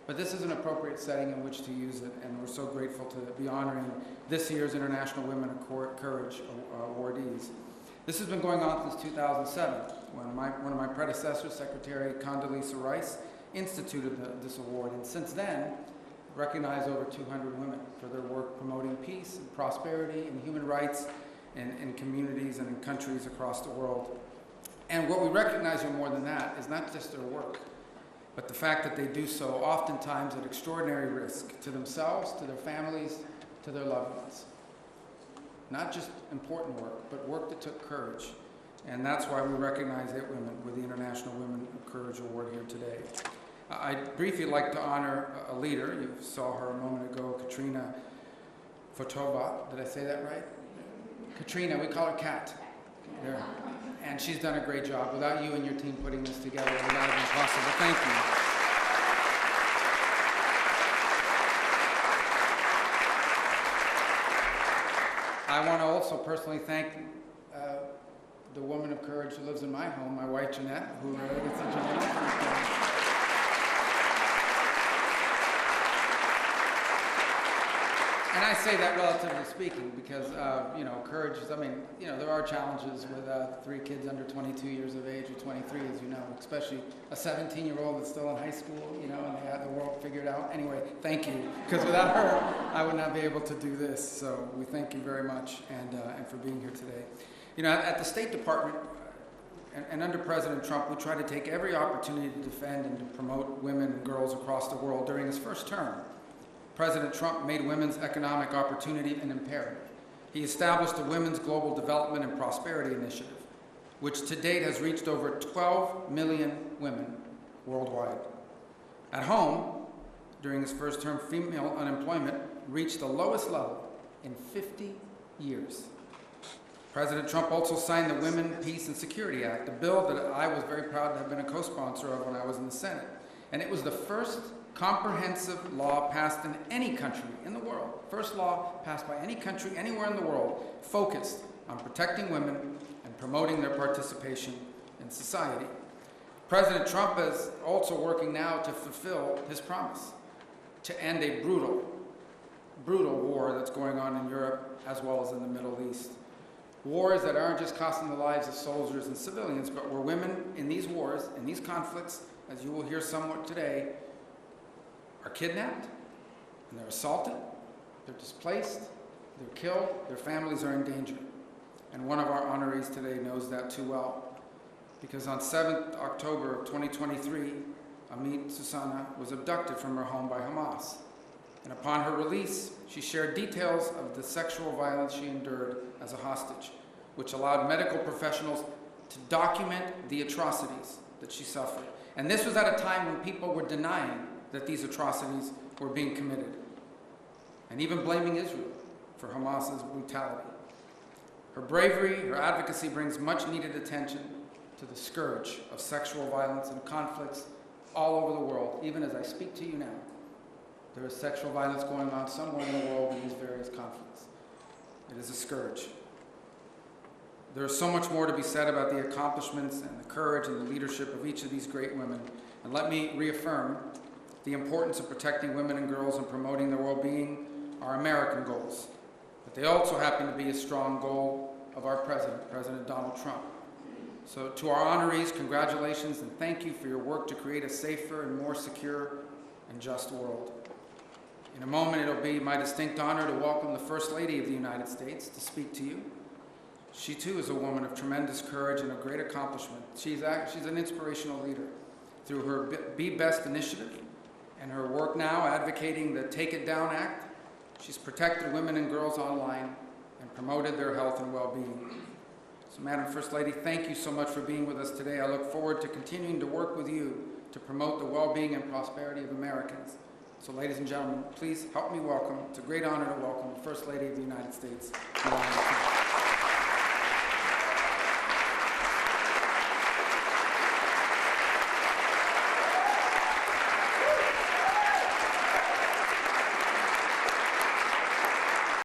but this is an appropriate setting in which to use it, and we're so grateful to be honoring this year's International Women of Courage awardees. This has been going on since 2007, when one of my predecessors, Secretary Condoleezza Rice, instituted this award, and since then, recognized over 200 women for their work promoting peace and prosperity and human rights in communities and in countries across the world. And what we recognize here more than that is not just their work, but the fact that they do so oftentimes at extraordinary risk to themselves, to their families, to their loved ones. Not just important work, but work that took courage. And that's why we recognize 8 women with the International Women of Courage Award here today. I'd briefly like to honor a leader. You saw her a moment ago, Katrina Fotova. Did I say that right? Katrina, we call her Kat. There. And she's done a great job. Without you and your team putting this together, it would not have been possible. Thank you. I want to also personally thank the woman of courage who lives in my home, my wife Jeanette, who did such a wonderful job. And I say that relatively speaking because, courage is, there are challenges with 3 kids under 22 years of age or 23, as you know, especially a 17-year-old that's still in high school, and they have the world figured out. Anyway, thank you, because without her, I would not be able to do this. So we thank you very much and for being here today. At the State Department and under President Trump, we try to take every opportunity to defend and to promote women and girls across the world. During his first term, President Trump made women's economic opportunity an imperative. He established the Women's Global Development and Prosperity Initiative, which to date has reached over 12 million women worldwide. At home, during his first term, female unemployment reached the lowest level in 50 years. President Trump also signed the Women, Peace, and Security Act, a bill that I was very proud to have been a co-sponsor of when I was in the Senate. And it was the first comprehensive law passed in any country in the world, first law passed by any country anywhere in the world, focused on protecting women and promoting their participation in society. President Trump is also working now to fulfill his promise to end a brutal war that's going on in Europe as well as in the Middle East. Wars that aren't just costing the lives of soldiers and civilians, but where women in these wars, in these conflicts, as you will hear somewhat today, are kidnapped, and they're assaulted, they're displaced, they're killed, their families are in danger. And one of our honorees today knows that too well, because on 7th October of 2023, Amit Susana was abducted from her home by Hamas. And upon her release, she shared details of the sexual violence she endured as a hostage, which allowed medical professionals to document the atrocities that she suffered. And this was at a time when people were denying that these atrocities were being committed, and even blaming Israel for Hamas's brutality. Her bravery, her advocacy brings much needed attention to the scourge of sexual violence and conflicts all over the world. Even as I speak to you now, there is sexual violence going on somewhere in the world in these various conflicts. It is a scourge. There is so much more to be said about the accomplishments and the courage and the leadership of each of these great women. And let me reaffirm the importance of protecting women and girls and promoting their well-being are American goals. But they also happen to be a strong goal of our president, President Donald Trump. So to our honorees, congratulations and thank you for your work to create a safer and more secure and just world. In a moment, it'll be my distinct honor to welcome the First Lady of the United States to speak to you. She too is a woman of tremendous courage and a great accomplishment. She's an inspirational leader. Through her Be Best initiative and her work now advocating the Take It Down Act, she's protected women and girls online and promoted their health and well-being. So Madam First Lady, thank you so much for being with us today. I look forward to continuing to work with you to promote the well-being and prosperity of Americans. So ladies and gentlemen, please help me welcome, it's a great honor to welcome the First Lady of the United States, Melania.